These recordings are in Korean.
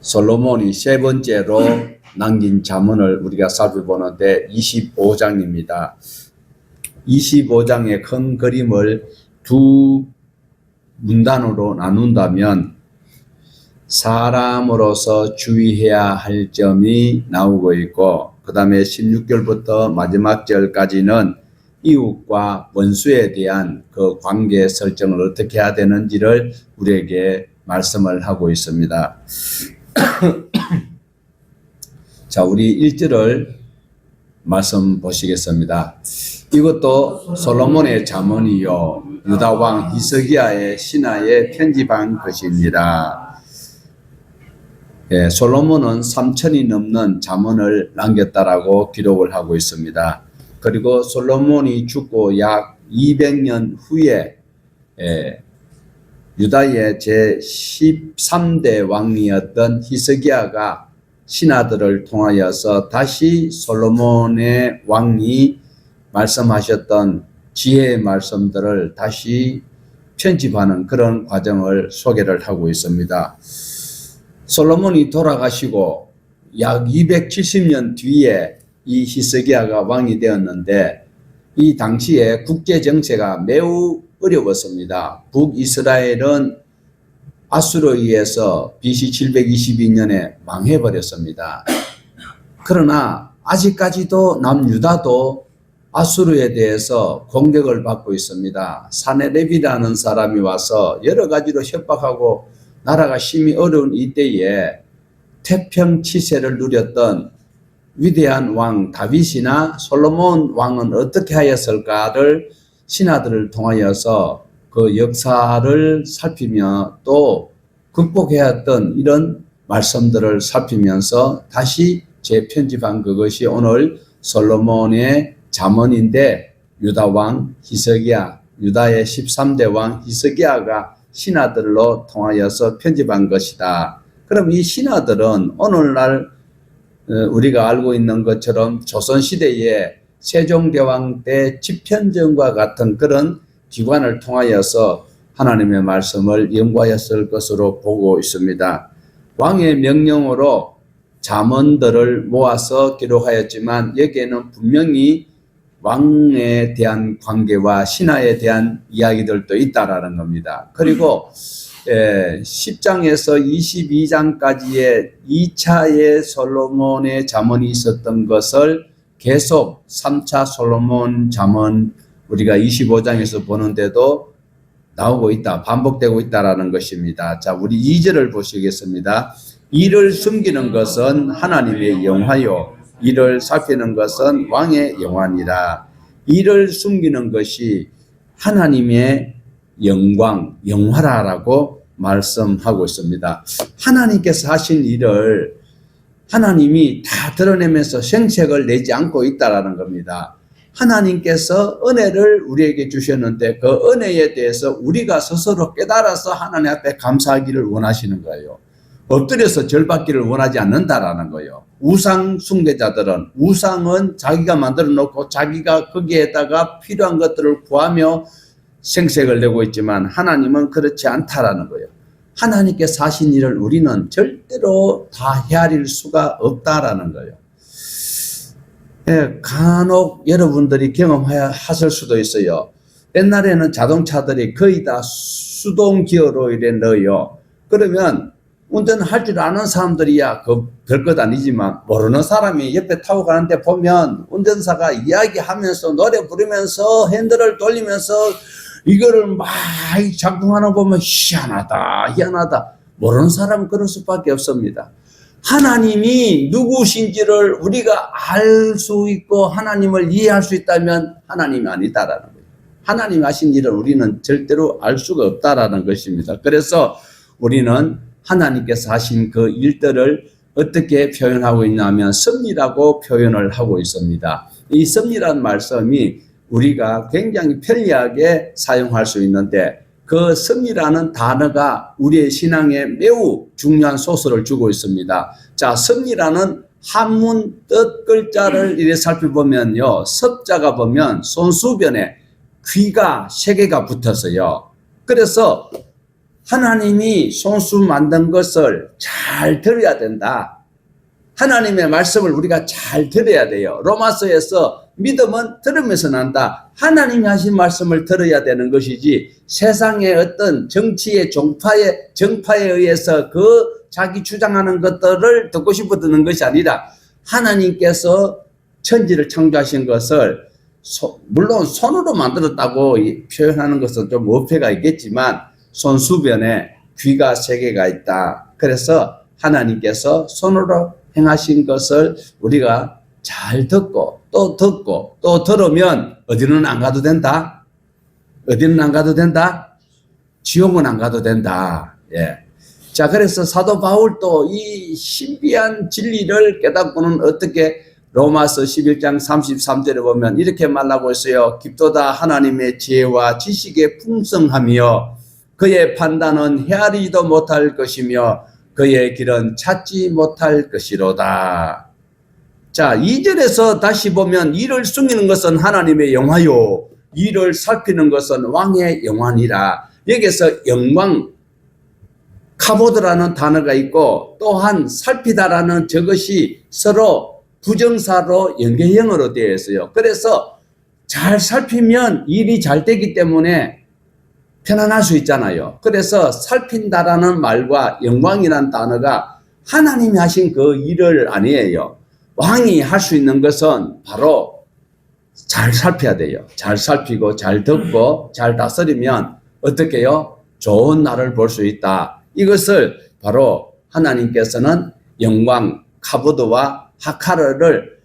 솔로몬이 세 번째로 남긴 잠언을 우리가 살펴보는데 25장입니다. 25장의 큰 그림을 두 문단으로 나눈다면 사람으로서 주의해야 할 점이 나오고 있고, 그 다음에 16절부터 마지막 절까지는 이웃과 원수에 대한 그 관계 설정을 어떻게 해야 되는지를 우리에게 말씀을 하고 있습니다. 자, 우리 1절을 말씀 보시겠습니다. 이것도 솔로몬의 잠언이요 유다 왕 히스기야의 신하에 편집한 것입니다. 예, 솔로몬은 3천이 넘는 잠언을 남겼다라고 기록을 하고 있습니다. 그리고 솔로몬이 죽고 약 200년 후에 유다의 제13대 왕이었던 히스기야가 신하들을 통하여서 다시 솔로몬의 왕이 말씀하셨던 지혜의 말씀들을 다시 편집하는 그런 과정을 소개를 하고 있습니다. 솔로몬이 돌아가시고 약 270년 뒤에 이 히스기야가 왕이 되었는데, 이 당시에 국제 정세가 매우 어려웠습니다. 북이스라엘은 아수르에 의해서 BC 722년에 망해버렸습니다. 그러나 아직까지도 남유다도 아수르에 대해서 공격을 받고 있습니다. 사네립이라는 사람이 와서 여러 가지로 협박하고 나라가 심히 어려운 이때에 태평치세를 누렸던 위대한 왕 다윗이나 솔로몬 왕은 어떻게 하였을까를 신하들을 통하여서 그 역사를 살피며 또 극복해야 했던 이런 말씀들을 살피면서 다시 재편집한 그것이 오늘 솔로몬의 잠언인데, 유다 왕 히스기야, 유다의 13대 왕 히스기야가 신하들로 통하여서 편집한 것이다. 그럼 이 신하들은 오늘날 우리가 알고 있는 것처럼 조선시대의 세종대왕 때 집현전과 같은 그런 기관을 통하여서 하나님의 말씀을 연구하였을 것으로 보고 있습니다. 왕의 명령으로 잠언들을 모아서 기록하였지만 여기에는 분명히 왕에 대한 관계와 신하에 대한 이야기들도 있다라는 겁니다. 그리고 10장에서 22장까지의 2차의 솔로몬의 잠언이 있었던 것을 계속 3차 솔로몬 잠언 우리가 25장에서 보는데도 나오고 있다, 반복되고 있다라는 것입니다. 자, 우리 2절을 보시겠습니다. 이를 숨기는 것은 하나님의 영화요, 이를 살피는 것은 왕의 영화니라. 이를 숨기는 것이 하나님의 영광, 영화라고 말씀하고 있습니다. 하나님께서 하신 일을 하나님이 다 드러내면서 생색을 내지 않고 있다라는 겁니다. 하나님께서 은혜를 우리에게 주셨는데 그 은혜에 대해서 우리가 스스로 깨달아서 하나님 앞에 감사하기를 원하시는 거예요. 엎드려서 절받기를 원하지 않는다라는 거예요. 우상 숭배자들은 우상은 자기가 만들어 놓고 자기가 거기에다가 필요한 것들을 구하며 생색을 내고 있지만 하나님은 그렇지 않다라는 거예요. 하나님께서 하신 일을 우리는 절대로 다 헤아릴 수가 없다라는 거예요. 간혹 여러분들이 경험하실 수도 있어요. 옛날에는 자동차들이 거의 다 수동 기어로 이래 넣어요. 그러면 운전할 줄 아는 사람들이야 별것 아니지만 모르는 사람이 옆에 타고 가는데 보면 운전사가 이야기하면서 노래 부르면서 핸들을 돌리면서 이거를 막 작동하는 거 보면 희한하다 모르는 사람은 그럴 수밖에 없습니다. 하나님이 누구신지를 우리가 알 수 있고 하나님을 이해할 수 있다면 하나님이 아니다라는 거예요. 하나님 하신 일을 우리는 절대로 알 수가 없다라는 것입니다. 그래서 우리는 하나님께서 하신 그 일들을 어떻게 표현하고 있냐면 섭리라고 표현을 하고 있습니다. 이 섭리라는 말씀이 우리가 굉장히 편리하게 사용할 수 있는데 그 섭리라는 단어가 우리의 신앙에 매우 중요한 소스를 주고 있습니다. 자, 섭리라는 한문 뜻 글자를 이렇게 살펴보면요, 섭자가 보면 손수변에 귀가 3개가 붙었어요. 그래서 하나님이 손수 만든 것을 잘 들어야 된다. 하나님의 말씀을 우리가 잘 들어야 돼요. 로마서에서 믿음은 들으면서 난다. 하나님이 하신 말씀을 들어야 되는 것이지 세상의 어떤 정치의 정파에 의해서 그 자기 주장하는 것들을 듣고 싶어 듣는 것이 아니라 하나님께서 천지를 창조하신 것을 물론 손으로 만들었다고 표현하는 것은 좀 어폐가 있겠지만 손수변에 귀가 3개가 있다. 그래서 하나님께서 손으로 행하신 것을 우리가 잘 듣고 또 들으면 어디는 안 가도 된다. 어디는 안 가도 된다. 지옥은 안 가도 된다. 예. 자, 그래서 사도 바울도 이 신비한 진리를 깨닫고는 어떻게 로마서 11장 33절에 보면 이렇게 말하고 있어요. 깊도다 하나님의 지혜와 지식의 풍성하며 그의 판단은 헤아리지도 못할 것이며 그의 길은 찾지 못할 것이로다. 자, 2절에서 다시 보면 이를 숨기는 것은 하나님의 영화요 이를 살피는 것은 왕의 영화니라. 여기서 영광 카보드라는 단어가 있고 또한 살피다라는 저것이 서로 부정사로 연계형으로 되어 있어요. 그래서 잘 살피면 일이 잘 되기 때문에 편안할 수 있잖아요. 그래서 살핀다라는 말과 영광이라는 단어가 하나님이 하신 그 일을 아니에요. 왕이 할 수 있는 것은 바로 잘 살펴야 돼요. 잘 살피고 잘 듣고 잘 다스리면 어떻게 해요? 좋은 날을 볼 수 있다. 이것을 바로 하나님께서는 영광, 카보드와 하카르를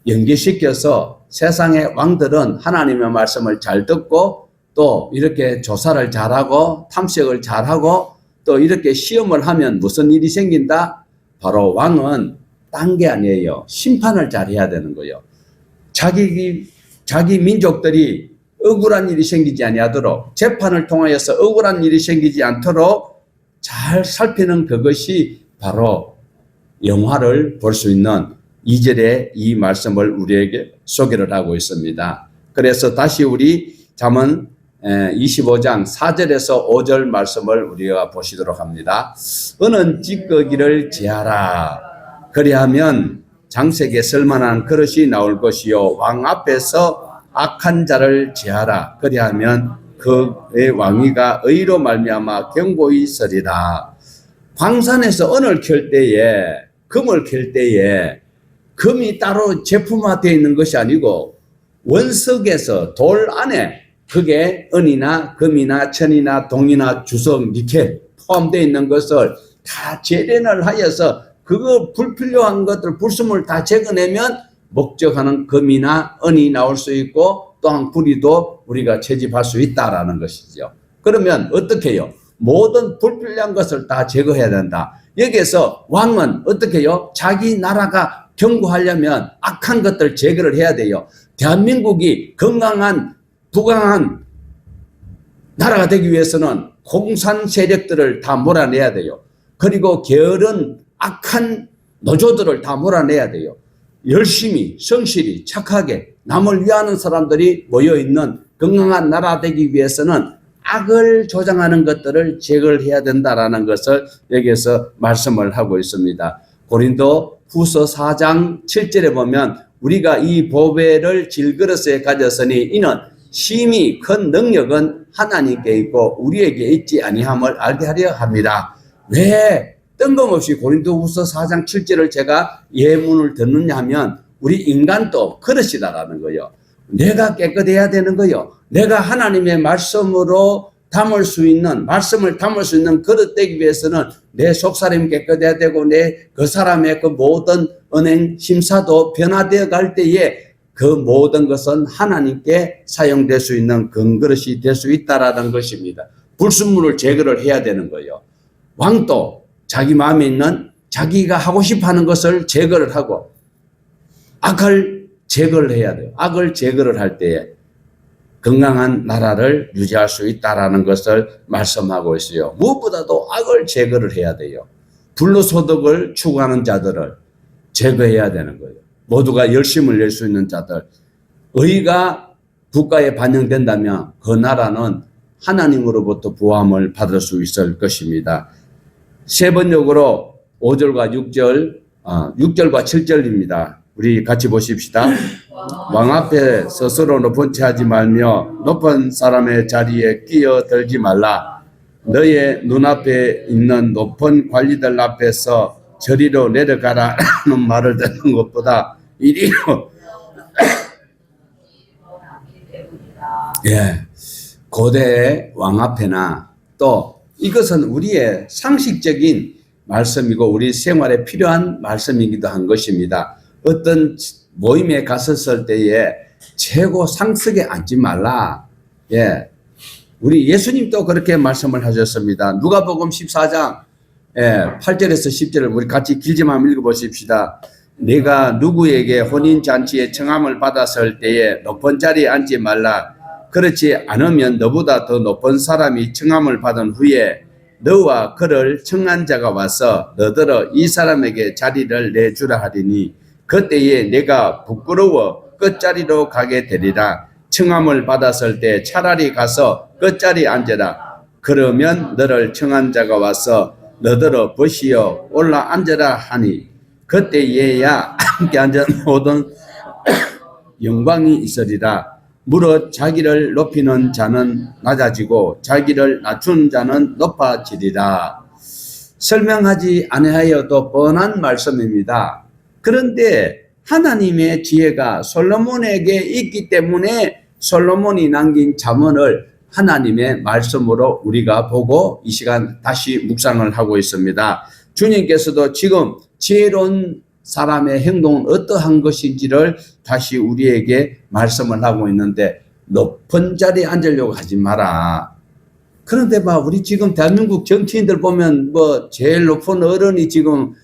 연계시켜서 세상의 왕들은 하나님의 말씀을 잘 듣고 또 이렇게 조사를 잘하고 탐색을 잘하고 또 이렇게 시험을 하면 무슨 일이 생긴다? 바로 왕은 딴 게 아니에요. 심판을 잘해야 되는 거예요. 자기 민족들이 억울한 일이 생기지 아니하도록 재판을 통하여서 억울한 일이 생기지 않도록 잘 살피는 그것이 바로 영화를 볼 수 있는 2절의 이 말씀을 우리에게 소개를 하고 있습니다. 그래서 다시 우리 잠언 25장 4절에서 5절 말씀을 우리가 보시도록 합니다. 은은 찌꺼기를 제하라. 그리하면 장색에 쓸만한 그릇이 나올 것이요 왕 앞에서 악한 자를 제하라. 그리하면 그의 왕위가 의로 말미암아 견고히 서리라. 광산에서 은을 켤 때에 금을 켤 때에 금이 따로 제품화되어 있는 것이 아니고 원석에서 돌 안에 그게 은이나 금이나 천이나 동이나 주석, 니켈 포함되어 있는 것을 다 재련을 하여서 그거 불필요한 것들 불순물을 다 제거내면 목적하는 금이나 은이 나올 수 있고 또한 구리도 우리가 채집할 수 있다라는 것이죠. 그러면 어떻게 해요? 모든 불필요한 것을 다 제거해야 된다. 여기에서 왕은 어떻게 해요? 자기 나라가 견고하려면 악한 것들 제거를 해야 돼요. 대한민국이 건강한 부강한 나라가 되기 위해서는 공산 세력들을 다 몰아내야 돼요. 그리고 게으른 악한 노조들을 다 몰아내야 돼요. 열심히 성실히 착하게 남을 위하는 사람들이 모여있는 건강한 나라 되기 위해서는 악을 조장하는 것들을 제거를 해야 된다라는 것을 여기에서 말씀을 하고 있습니다. 고린도 후서 4장 7절에 보면 우리가 이 보배를 질그릇에 가졌으니 이는 심히 큰 능력은 하나님께 있고 우리에게 있지 아니함을 알게 하려 합니다. 왜 뜬금없이 고린도후서 4장 7절을 제가 예문을 듣느냐 하면 우리 인간도 그릇이다라는 거예요. 내가 깨끗해야 되는 거예요. 내가 하나님의 말씀으로 담을 수 있는 말씀을 담을 수 있는 그릇 되기 위해서는 내 속사람이 깨끗해야 되고 내 그 사람의 그 모든 은행 심사도 변화되어 갈 때에 그 모든 것은 하나님께 사용될 수 있는 금그릇이 될 수 있다라는 것입니다. 불순물을 제거를 해야 되는 거예요. 왕도 자기 마음에 있는 자기가 하고 싶어 하는 것을 제거를 하고 악을 제거를 해야 돼요. 악을 제거를 할 때에 건강한 나라를 유지할 수 있다라는 것을 말씀하고 있어요. 무엇보다도 악을 제거를 해야 돼요. 불로소득을 추구하는 자들을 제거해야 되는 거예요. 모두가 열심을 낼 수 있는 자들. 의가 국가에 반영된다면 그 나라는 하나님으로부터 구함을 받을 수 있을 것입니다. 세 번역으로 5절과 6절과 7절입니다. 우리 같이 보십시다. 왕 앞에 스스로 높은 채 하지 말며 높은 사람의 자리에 끼어들지 말라. 너의 눈앞에 있는 높은 관리들 앞에서 저리로 내려가라 는 말을 듣는 것보다 이리로 예, 고대의 왕 앞에나 또 이것은 우리의 상식적인 말씀이고 우리 생활에 필요한 말씀이기도 한 것입니다. 어떤 모임에 갔었을 때에 최고 상석에 앉지 말라. 예, 우리 예수님도 그렇게 말씀을 하셨습니다. 누가복음 14장 8절에서 10절을 우리 같이 길지만 읽어보십시다. 내가 누구에게 혼인잔치에 청함을 받았을 때에 높은 자리에 앉지 말라. 그렇지 않으면 너보다 더 높은 사람이 청함을 받은 후에 너와 그를 청한 자가 와서 너더러 이 사람에게 자리를 내주라 하리니 그때에 내가 부끄러워 끝자리로 가게 되리라. 청함을 받았을 때 차라리 가서 끝자리에 앉아라. 그러면 너를 청한 자가 와서 너더러 벗이어 올라 앉아라 하니 그때에야 함께 앉은 모든 영광이 있으리라. 무릇 자기를 높이는 자는 낮아지고 자기를 낮춘 자는 높아지리라. 설명하지 아니하여도 뻔한 말씀입니다. 그런데 하나님의 지혜가 솔로몬에게 있기 때문에 솔로몬이 남긴 잠언을 하나님의 말씀으로 우리가 보고 이 시간 다시 묵상을 하고 있습니다. 주님께서도 지금 지혜로운 사람의 행동은 어떠한 것인지를 다시 우리에게 말씀을 하고 있는데 높은 자리에 앉으려고 하지 마라. 그런데 우리 지금 대한민국 정치인들 보면 제일 높은 어른이 지금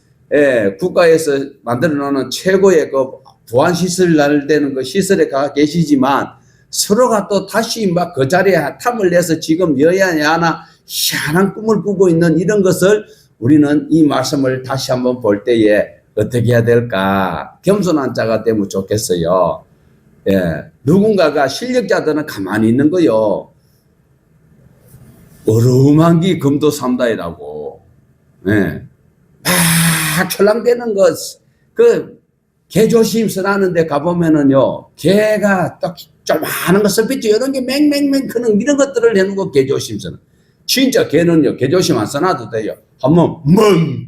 국가에서 만들어 놓는 최고의 그 보안시설 날되는 그 시설에 가 계시지만 서로가 또 다시 그 자리에 탐을 내서 지금 여야야나 희한한 꿈을 꾸고 있는 이런 것을 우리는 이 말씀을 다시 한번 볼 때에 어떻게 해야 될까? 겸손한 자가 되면 좋겠어요. 예, 누군가가 실력자들은 가만히 있는 거요. 어루만기 금도삼다이라고. 예, 막 철랑대는 것, 개조심스러운데 가보면은요, 개가 딱 조그마한 거 섭빛죠. 이런 게 맹맹맹 크는 이런 것들을 해놓고 개조심스러. 진짜 개는요, 개조심 안 써놔도 돼요. 한번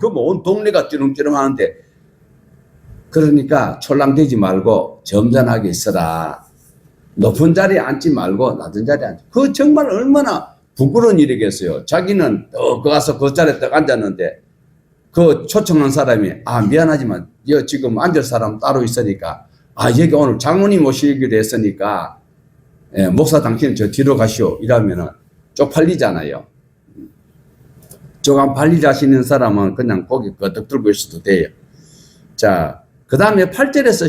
그럼 온 동네가 찌릉찌릉 하는데, 그러니까 촐랑대지 말고 점잖하게 있어라. 높은 자리에 앉지 말고 낮은 자리에 앉지. 그 정말 얼마나 부끄러운 일이겠어요. 자기는 가서 그 자리에 딱 앉았는데 그 초청한 사람이 미안하지만 지금 앉을 사람 따로 있으니까 여기 오늘 장모님 오시기로 했으니까 목사 당신은 저 뒤로 가시오 이러면은 쪽팔리잖아요. 조금 팔리자시는 사람은 그냥 고개 끄덕 들고 있어도 돼요. 자, 그 다음에 8절에서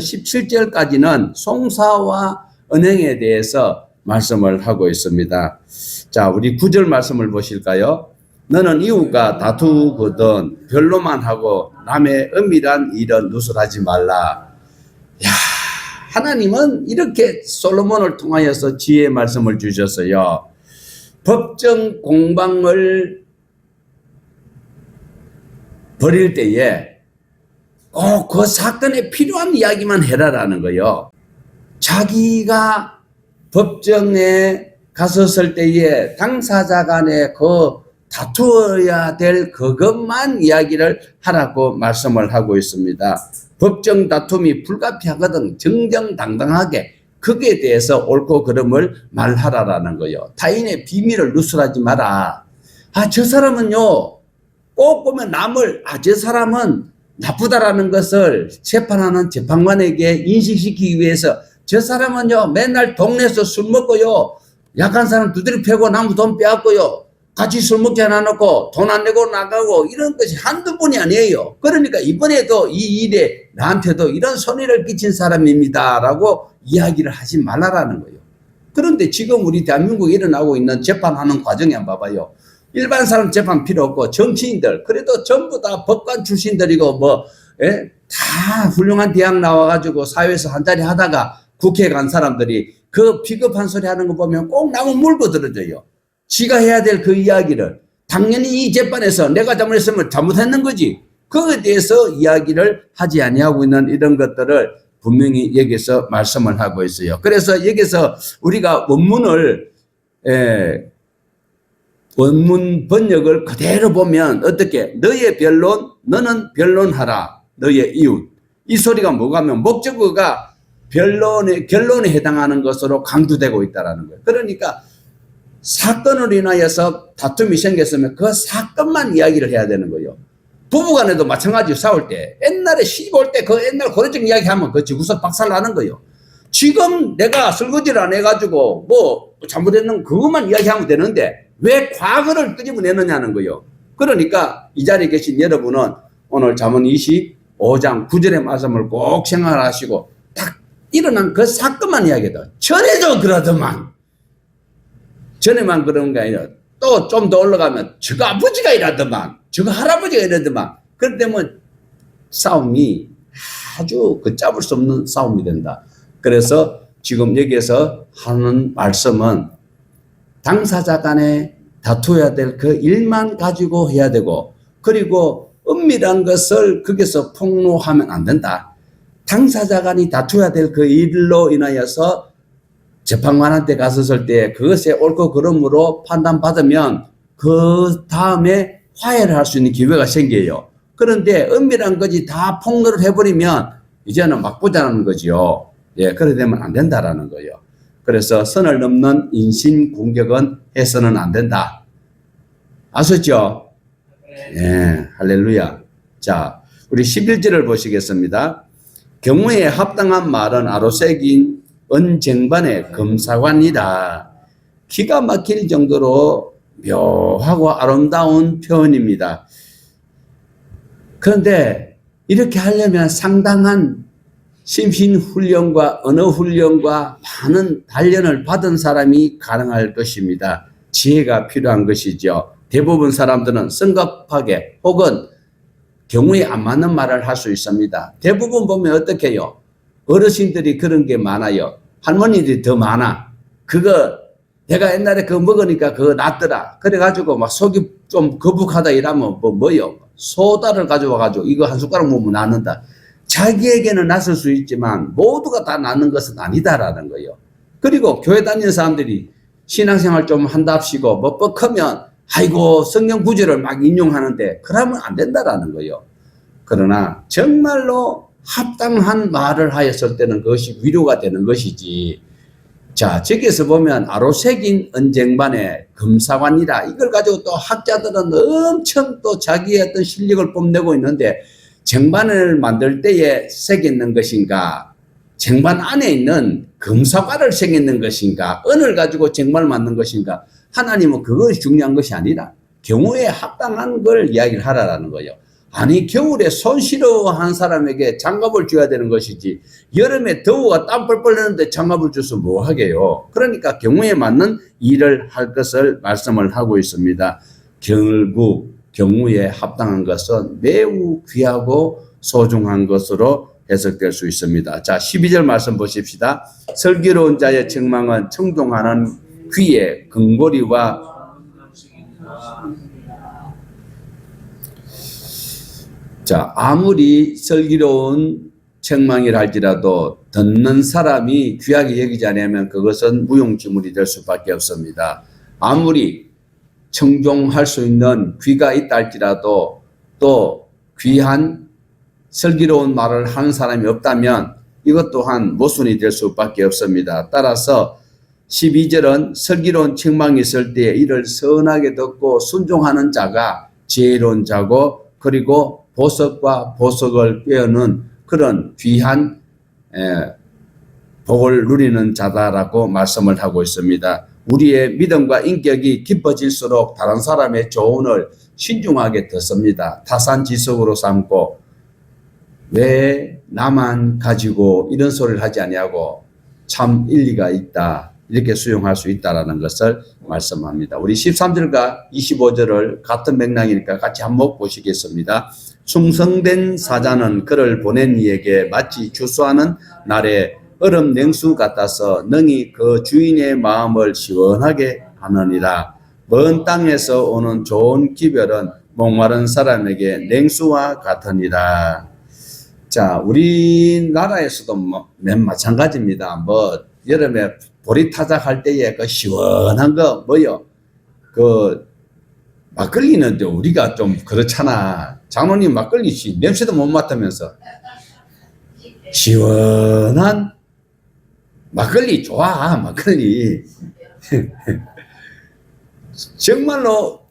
17절까지는 송사와 은행에 대해서 말씀을 하고 있습니다. 자, 우리 9절 말씀을 보실까요? 너는 이웃과 다투거든 별로만 하고 남의 은밀한 일은 누설하지 말라. 야, 하나님은 이렇게 솔로몬을 통하여서 지혜의 말씀을 주셨어요. 법정 공방을 벌일 때에 꼭 그 사건에 필요한 이야기만 해라라는 거요. 자기가 법정에 갔었을 때에 당사자 간에 다투어야 될 그것만 이야기를 하라고 말씀을 하고 있습니다. 법정 다툼이 불가피하거든 정정당당하게 거기에 대해서 옳고 그름을 말하라라는 거요. 타인의 비밀을 누설하지 마라. 저 사람은요, 꼭 보면 남을, 저 사람은 나쁘다라는 것을 재판하는 재판관에게 인식시키기 위해서 저 사람은요, 맨날 동네에서 술 먹고요, 약한 사람 두드려 패고 남의 돈 빼앗고요, 같이 술 먹지 않아놓고 돈 안 내고 나가고 이런 것이 한두 번이 아니에요. 그러니까 이번에도 이 일에 나한테도 이런 손해를 끼친 사람입니다라고 이야기를 하지 말라라는 거예요. 그런데 지금 우리 대한민국에 일어나고 있는 재판하는 과정에 한번 봐봐요. 일반 사람 재판 필요 없고 정치인들 그래도 전부 다 법관 출신들이고 다 훌륭한 대학 나와가지고 사회에서 한 자리 하다가 국회에 간 사람들이 그 비겁한 소리 하는 거 보면 꼭 나무 물고 들어져요. 지가 해야 될 그 이야기를 당연히 이 재판에서 내가 잘못했으면 잘못했는 거지. 그거에 대해서 이야기를 하지 아니하고 있는 이런 것들을 분명히 여기서 말씀을 하고 있어요. 그래서 여기서 우리가 원문 번역을 그대로 보면 어떻게 너의 변론 너는 변론하라 너의 이웃 이 소리가 뭐가면 목적어가 결론에 해당하는 것으로 강조되고 있다는 거예요. 그러니까 사건으로 인하여서 다툼이 생겼으면 그 사건만 이야기를 해야 되는 거예요. 부부간에도 마찬가지로 싸울 때 옛날에 시집 올 때 그 옛날 고려적 이야기하면 그 지구서 박살나는 거예요. 지금 내가 설거지를 안 해가지고 뭐 잘못했는 그것만 이야기하면 되는데 왜 과거를 끄집어내느냐는 거예요. 그러니까 이 자리에 계신 여러분은 오늘 잠언 25장 9절의 말씀을 꼭 생각하시고 딱 일어난 그 사건만 이야기해도 전에도 그러더만 전에만 그런 게 아니라 또 좀 더 올라가면 저거 아버지가 이러더만 저거 할아버지가 이러더만 그럴 때면 싸움이 아주 걷잡을 수 없는 싸움이 된다. 그래서 지금 여기에서 하는 말씀은 당사자 간에 다투어야 될 그 일만 가지고 해야 되고 그리고 은밀한 것을 거기서 폭로하면 안 된다. 당사자 간이 다투어야 될 그 일로 인하여서 재판관한테 갔었을 때 그것에 옳고 그름으로 판단받으면 그 다음에 화해를 할 수 있는 기회가 생겨요. 그런데 은밀한 것이 다 폭로를 해버리면 이제는 막보자는 거지요. 예, 그래 되면 안 된다라는 거예요. 그래서 선을 넘는 인신 공격은 해서는 안 된다. 아셨죠? 예, 할렐루야. 자, 우리 11절을 보시겠습니다. 경우에 합당한 말은 아로새긴 언쟁반의 금사관이다. 기가 막힐 정도로 묘하고 아름다운 표현입니다. 그런데 이렇게 하려면 상당한 심신훈련과 언어훈련과 많은 단련을 받은 사람이 가능할 것입니다. 지혜가 필요한 것이죠. 대부분 사람들은 성급하게 혹은 경우에 안 맞는 말을 할 수 있습니다. 대부분 보면 어떻게 해요? 어르신들이 그런 게 많아요. 할머니들이 더 많아. 그거 내가 옛날에 그거 먹으니까 그거 낫더라. 그래가지고 막 속이 좀 거북하다 이러면 뭐요? 소다를 가져와가지고 이거 한 숟가락 먹으면 낫는다. 자기에게는 낫을 수 있지만 모두가 다 낫는 것은 아니다라는 거예요. 그리고 교회 다니는 사람들이 신앙생활 좀 한답시고 뭐 뻑하면 아이고 성경 구절을 막 인용하는데 그러면 안 된다라는 거예요. 그러나 정말로 합당한 말을 하였을 때는 그것이 위로가 되는 것이지. 자, 저기에서 보면 아로새긴 언쟁반의 금사관이라 이걸 가지고 또 학자들은 엄청 또 자기의 어떤 실력을 뽐내고 있는데 쟁반을 만들 때에 새겼는 것인가 쟁반 안에 있는 금사관을 새겼는 것인가 은을 가지고 쟁반을 만든 것인가 하나님은 그것이 중요한 것이 아니라 경우에 합당한 걸 이야기를 하라라는 거예요. 아니 겨울에 손 시려워한 사람에게 장갑을 줘야 되는 것이지 여름에 더워가 땀 뻘뻘 나는데 장갑을 줘서 뭐 하게요. 그러니까 경우에 맞는 일을 할 것을 말씀을 하고 있습니다. 결국 경우에 합당한 것은 매우 귀하고 소중한 것으로 해석될 수 있습니다. 자, 12절 말씀 보십시다. 슬기로운 자의 책망은 청종하는 귀의 근고리와 자, 아무리 슬기로운 책망이라 할지라도 듣는 사람이 귀하게 여기지 않으면 그것은 무용지물이 될 수밖에 없습니다. 아무리 청종할 수 있는 귀가 있다 할지라도 또 귀한 슬기로운 말을 하는 사람이 없다면 이것 또한 모순이 될 수밖에 없습니다. 따라서 12절은 슬기로운 책망이 있을 때 이를 선하게 듣고 순종하는 자가 지혜로운 자고 그리고 보석과 보석을 꿰어는 그런 귀한 복을 누리는 자다라고 말씀을 하고 있습니다. 우리의 믿음과 인격이 깊어질수록 다른 사람의 조언을 신중하게 듣습니다. 타산지석으로 삼고 왜 나만 가지고 이런 소리를 하지 아니하고 참 일리가 있다 이렇게 수용할 수 있다라는 것을 말씀합니다. 우리 13절과 25절을 같은 맥락이니까 같이 한번 보시겠습니다. 충성된 사자는 그를 보낸 이에게 마치 주수하는 날에 얼음 냉수 같아서 능히 그 주인의 마음을 시원하게 하느니라. 먼 땅에서 오는 좋은 기별은 목마른 사람에게 냉수와 같으니라. 자, 우리나라에서도 마찬가지입니다. 여름에 보리타작할 때에 그 시원한 거 뭐요? 그 막걸리는 우리가 좀 그렇잖아. 장모님 막걸리 냄새도 못 맡으면서 시원한 막걸리 좋아. 막걸리 정말로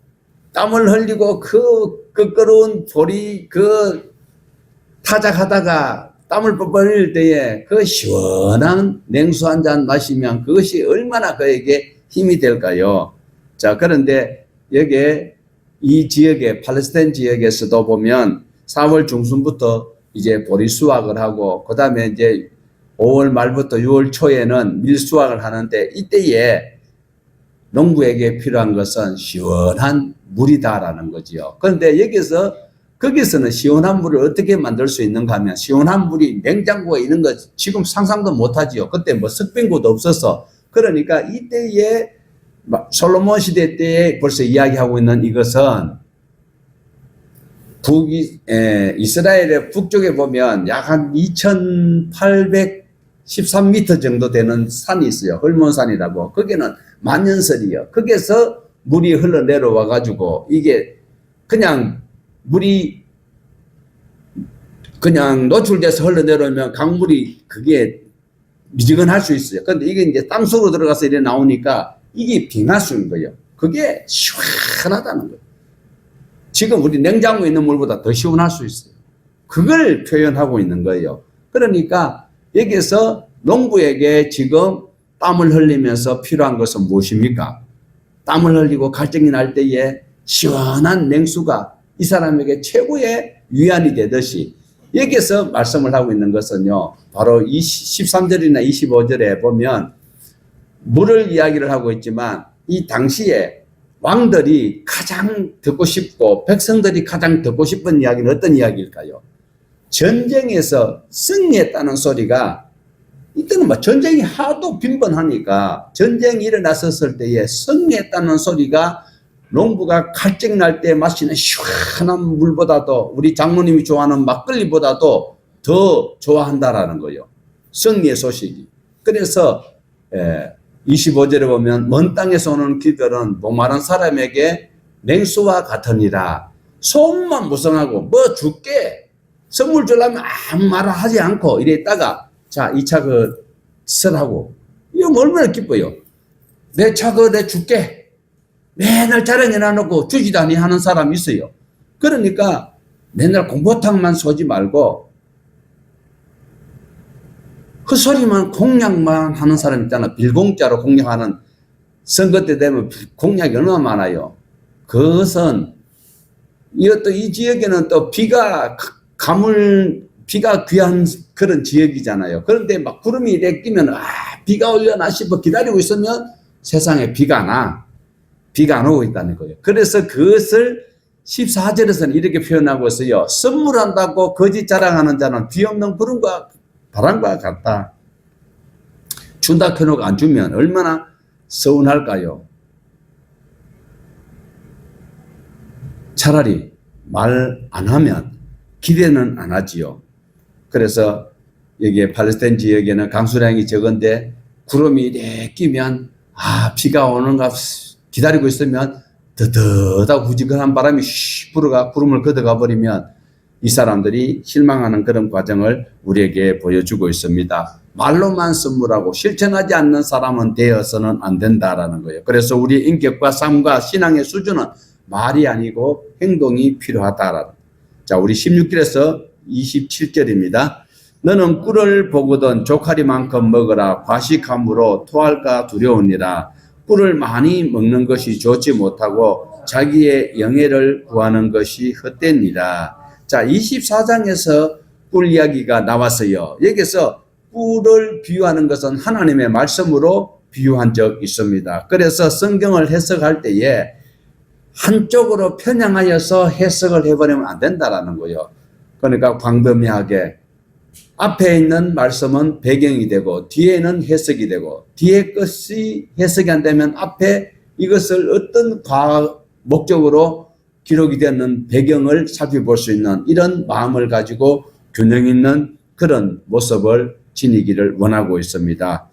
땀을 흘리고 그 끓끓은 보리 그 타작하다가 땀을 뻘뻘 흘릴 때에 그 시원한 냉수 한 잔 마시면 그것이 얼마나 그에게 힘이 될까요? 자, 그런데 여기에 이 지역에 팔레스타인 지역에서도 보면 4월 중순부터 이제 보리 수확을 하고 그 다음에 이제 5월 말부터 6월 초에는 밀 수확을 하는데 이때에 농부에게 필요한 것은 시원한 물이다라는 거지요. 그런데 거기서는 시원한 물을 어떻게 만들 수 있는가 하면 시원한 물이 냉장고에 있는 거 지금 상상도 못하지요. 그때 석빙구도 없어서. 그러니까 이때에 솔로몬 시대 때에 벌써 이야기하고 있는 이것은 이스라엘의 북쪽에 보면 약 한 2813m 정도 되는 산이 있어요. 헐몬산이라고. 거기는 만년설이요. 거기에서 물이 흘러내려와 가지고 이게 그냥 물이 그냥 노출돼서 흘러내려오면 강물이 그게 미지근할 수 있어요. 그런데 이게 이제 땅속으로 들어가서 이래 나오니까 이게 빙하수인 거예요. 그게 시원하다는 거예요. 지금 우리 냉장고에 있는 물보다 더 시원할 수 있어요. 그걸 표현하고 있는 거예요. 그러니까 여기서 농부에게 지금 땀을 흘리면서 필요한 것은 무엇입니까? 땀을 흘리고 갈증이 날 때에 시원한 냉수가 이 사람에게 최고의 위안이 되듯이 여기서 말씀을 하고 있는 것은요. 바로 13절이나 25절에 보면 물을 이야기를 하고 있지만 이 당시에 왕들이 가장 듣고 싶고 백성들이 가장 듣고 싶은 이야기는 어떤 이야기일까요? 전쟁에서 승리했다는 소리가 이때는 전쟁이 하도 빈번하니까 전쟁이 일어났었을 때에 승리했다는 소리가 농부가 갈증 날 때 마시는 시원한 물보다도 우리 장모님이 좋아하는 막걸리보다도 더 좋아한다라는 거예요. 승리의 소식이. 그래서 25절에 보면 먼 땅에서 오는 기별은 목마른 사람에게 냉수와 같으니라. 소문만 무성하고 뭐 줄게 선물 주려면 아무 말 하지 않고 이랬다가 자, 이 차 설하고 이거 얼마나 기뻐요. 내 차 내 줄게. 맨날 자랑해놔 놓고 주지도 않니 하는 사람이 있어요. 그러니까 맨날 공포탕만 쏘지 말고 헛소리만 공약만 하는 사람 있잖아. 빌공짜로 공약하는 선거 때 되면 공약이 얼마나 많아요. 그것은 이 지역에는 또 비가 귀한 그런 지역이잖아요. 그런데 막 구름이 내끼면 비가 올려나 싶어 기다리고 있으면 세상에 비가 안 오고 있다는 거예요. 그래서 그것을 14절에서는 이렇게 표현하고 있어요. 선물한다고 거짓 자랑하는 자는 뒤 없는 구름과 바람과 같다. 준다 켜놓고 안 주면 얼마나 서운할까요? 차라리 말 안 하면 기대는 안 하지요. 그래서 여기에 팔레스타인 지역에는 강수량이 적은데 구름이 이렇게 끼면 비가 오는가 기다리고 있으면 더더더 후지근한 바람이 불어가 구름을 걷어가 버리면 이 사람들이 실망하는 그런 과정을 우리에게 보여주고 있습니다. 말로만 선물하고 실천하지 않는 사람은 되어서는 안 된다라는 거예요. 그래서 우리 인격과 삶과 신앙의 수준은 말이 아니고 행동이 필요하다라는. 자, 우리 16절에서 27절입니다. 너는 꿀을 보거든 조카리만큼 먹으라. 과식함으로 토할까 두려우니라. 꿀을 많이 먹는 것이 좋지 못하고 자기의 영예를 구하는 것이 헛되니라. 자, 24장에서 꿀 이야기가 나왔어요. 여기서 꿀을 비유하는 것은 하나님의 말씀으로 비유한 적 있습니다. 그래서 성경을 해석할 때에 한쪽으로 편향하여서 해석을 해버리면 안 된다라는 거예요. 그러니까 광범위하게 앞에 있는 말씀은 배경이 되고 뒤에는 해석이 되고 뒤에 것이 해석이 안 되면 앞에 이것을 어떤 과학 목적으로 기록이 되는 배경을 살펴볼 수 있는 이런 마음을 가지고 균형 있는 그런 모습을 지니기를 원하고 있습니다.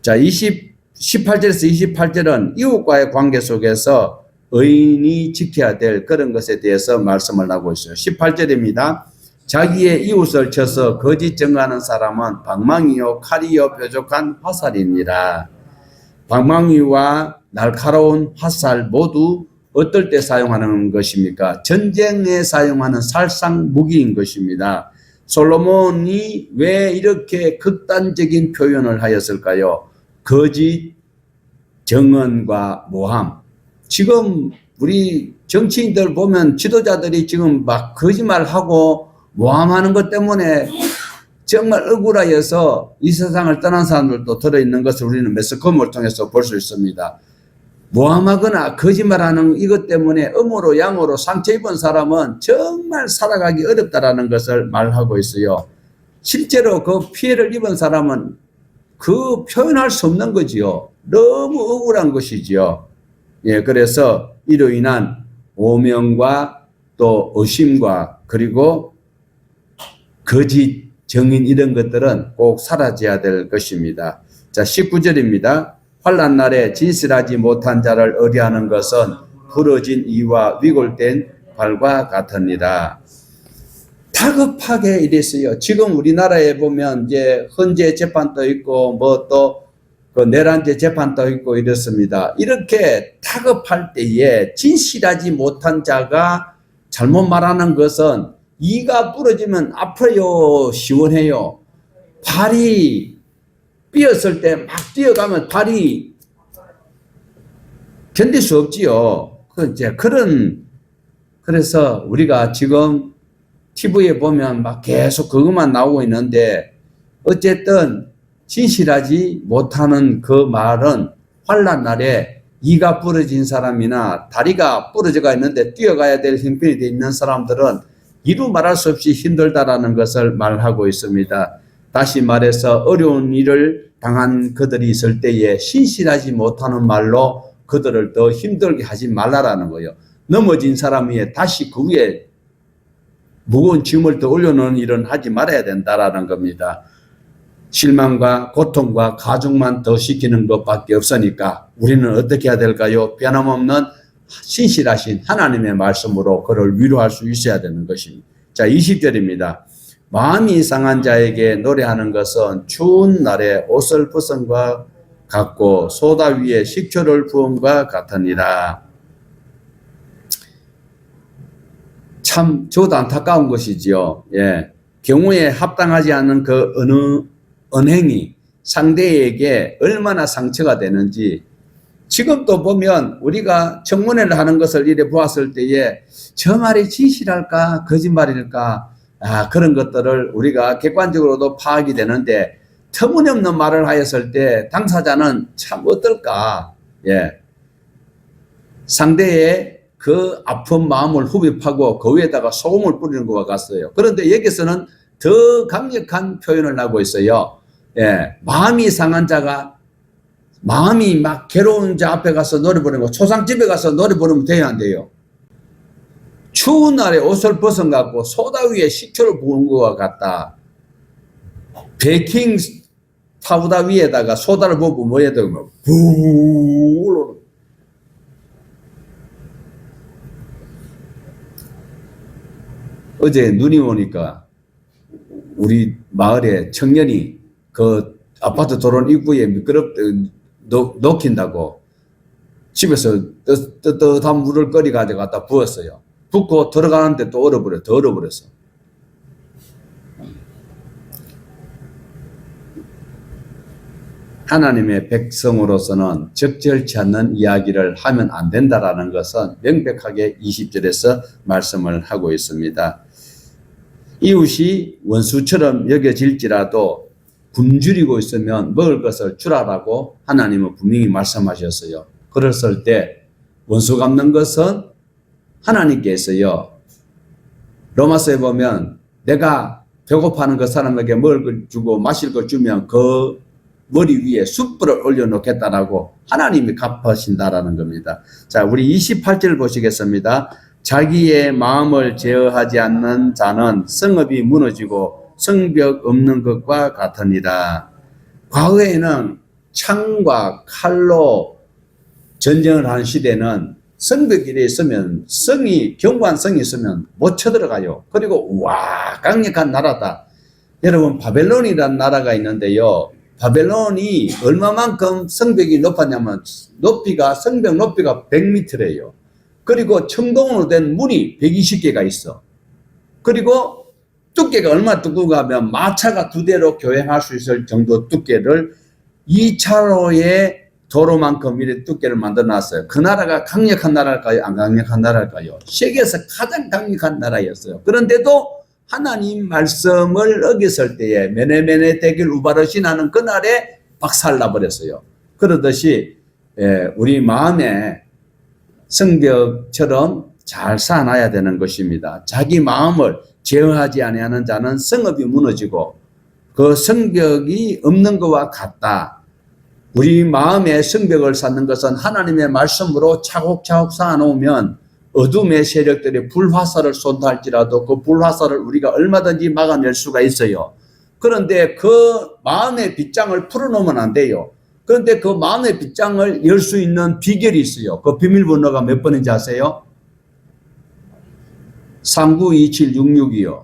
자, 18절에서 28절은 이웃과의 관계 속에서 의인이 지켜야 될 그런 것에 대해서 말씀을 하고 있어요. 18절입니다. 자기의 이웃을 쳐서 거짓 증거하는 사람은 방망이요 칼이요 뾰족한 화살입니다. 방망이와 날카로운 화살 모두 어떨 때 사용하는 것입니까? 전쟁에 사용하는 살상 무기인 것입니다. 솔로몬이 왜 이렇게 극단적인 표현을 하였을까요? 거짓, 정언과 모함. 지금 우리 정치인들 보면 지도자들이 지금 막 거짓말하고 모함하는 것 때문에 정말 억울하여서 이 세상을 떠난 사람들도 들어있는 것을 우리는 매스컴을 통해서 볼 수 있습니다. 모함하거나 거짓말하는 이것 때문에 음으로 양으로 상처 입은 사람은 정말 살아가기 어렵다라는 것을 말하고 있어요. 실제로 그 피해를 입은 사람은 그 표현할 수 없는 거지요. 너무 억울한 것이지요. 예, 그래서 이로 인한 오명과 또 의심과 그리고 거짓, 정인 이런 것들은 꼭 사라져야 될 것입니다. 자, 19절입니다. 환난 날에 진실하지 못한 자를 의뢰하는 것은 부러진 이와 위골된 발과 같으니라. 다급하게 이랬어요. 지금 우리나라에 보면 이제 헌재 재판도 있고 뭐 또 그 내란죄 재판도 있고 이렇습니다. 이렇게 다급할 때에 진실하지 못한 자가 잘못 말하는 것은 이가 부러지면 아파요, 시원해요. 발이 삐었을 때 막 뛰어가면 발이 견딜 수 없지요. 그래서 우리가 지금 TV에 보면 막 계속 그것만 나오고 있는데 어쨌든 진실하지 못하는 그 말은 환난 날에 이가 부러진 사람이나 다리가 부러져가 있는데 뛰어가야 될 형편이 되어 있는 사람들은 이루 말할 수 없이 힘들다라는 것을 말하고 있습니다. 다시 말해서 어려운 일을 당한 그들이 있을 때에 신실하지 못하는 말로 그들을 더 힘들게 하지 말라라는 거예요. 넘어진 사람 위에 다시 그 위에 무거운 짐을 더 올려놓는 일은 하지 말아야 된다라는 겁니다. 실망과 고통과 가중만 더 시키는 것밖에 없으니까 우리는 어떻게 해야 될까요? 변함없는 신실하신 하나님의 말씀으로 그를 위로할 수 있어야 되는 것입니다. 자, 20절입니다. 마음이 상한 자에게 노래하는 것은 추운 날에 옷을 벗은 것과 같고 소다 위에 식초를 부은 것과 같으니라. 참 저도 안타까운 것이지요. 예. 경우에 합당하지 않은 그 어느 언행이 상대에게 얼마나 상처가 되는지 지금도 보면 우리가 청문회를 하는 것을 이래 보았을 때에 저 말이 진실할까 거짓말일까 그런 것들을 우리가 객관적으로도 파악이 되는데 터무니없는 말을 하였을 때 당사자는 참 어떨까. 예. 상대의 그 아픈 마음을 후벼파고 그 위에다가 소금을 뿌리는 것과 같아요. 그런데 여기서는 더 강력한 표현을 하고 있어요. 예. 마음이 상한 자가 마음이 막 괴로운 자 앞에 가서 노래 부르는 거, 초상집에 가서 노래 부르면 돼야 안 돼요. 추운 날에 옷을 벗어갖고 소다 위에 식초를 부은 것과 같다. 베이킹 파우더 위에다가 소다를 부으면 뭐해야 되고, 부 올라오는. 어제 눈이 오니까 우리 마을에 청년이 그 아파트 도로 입구에 녹힌다고 집에서 뜨뜻한 물을 끓여 가져갔다 부었어요. 붓고 들어가는데 또 더 얼어버렸어. 하나님의 백성으로서는 적절치 않는 이야기를 하면 안 된다라는 것은 명백하게 20절에서 말씀을 하고 있습니다. 이웃이 원수처럼 여겨질지라도 굶주리고 있으면 먹을 것을 주라라고 하나님은 분명히 말씀하셨어요. 그랬을 때 원수 갚는 것은 하나님께서요. 로마서에 보면 내가 배고파하는 그 사람에게 먹을 걸 주고 마실 걸 주면 그 머리 위에 숯불을 올려놓겠다라고 하나님이 갚으신다라는 겁니다. 자, 우리 28절 보시겠습니다. 자기의 마음을 제어하지 않는 자는 성읍이 무너지고 성벽 없는 것과 같으니라. 과거에는 창과 칼로 전쟁을 하는 시대는 성벽이 있으면 견고한 성이 있으면 못 쳐들어가요. 그리고 와, 강력한 나라다. 여러분, 바벨론이라는 나라가 있는데요. 바벨론이 얼마만큼 성벽이 높았냐면 성벽 높이가 100m래요. 그리고 청동으로 된 문이 120개가 있어. 그리고 두께가 얼마나 두꺼운가 하면 마차가 2대로 교행할 수 있을 정도 두께를 2차로의 도로만큼 이렇게 두께를 만들어 놨어요. 그 나라가 강력한 나라일까요? 안 강력한 나라일까요? 세계에서 가장 강력한 나라였어요. 그런데도 하나님 말씀을 어겼을 때에 메네메네 대길 우바르시 나는 그날에 박살나 버렸어요. 그러듯이 우리 마음에 성벽처럼 잘 살아나야 되는 것입니다. 자기 마음을 제어하지 아니하는 자는 성읍이 무너지고 그 성벽이 없는 것과 같다. 우리 마음에 성벽을 쌓는 것은 하나님의 말씀으로 차곡차곡 쌓아놓으면 어둠의 세력들이 불화살을 쏜다 할지라도 그 불화살을 우리가 얼마든지 막아낼 수가 있어요. 그런데 그 마음의 빗장을 풀어놓으면 안 돼요. 그런데 그 마음의 빗장을 열 수 있는 비결이 있어요. 그 비밀번호가 몇 번인지 아세요? 3927666이요.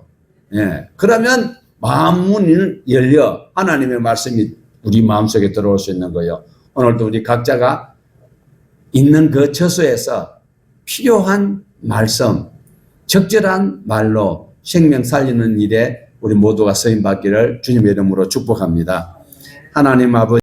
예. 그러면 마음 문이 열려 하나님의 말씀이 우리 마음속에 들어올 수 있는 거예요. 오늘도 우리 각자가 있는 그 처소에서 필요한 말씀, 적절한 말로 생명 살리는 일에 우리 모두가 쓰임 받기를 주님의 이름으로 축복합니다. 하나님 아버지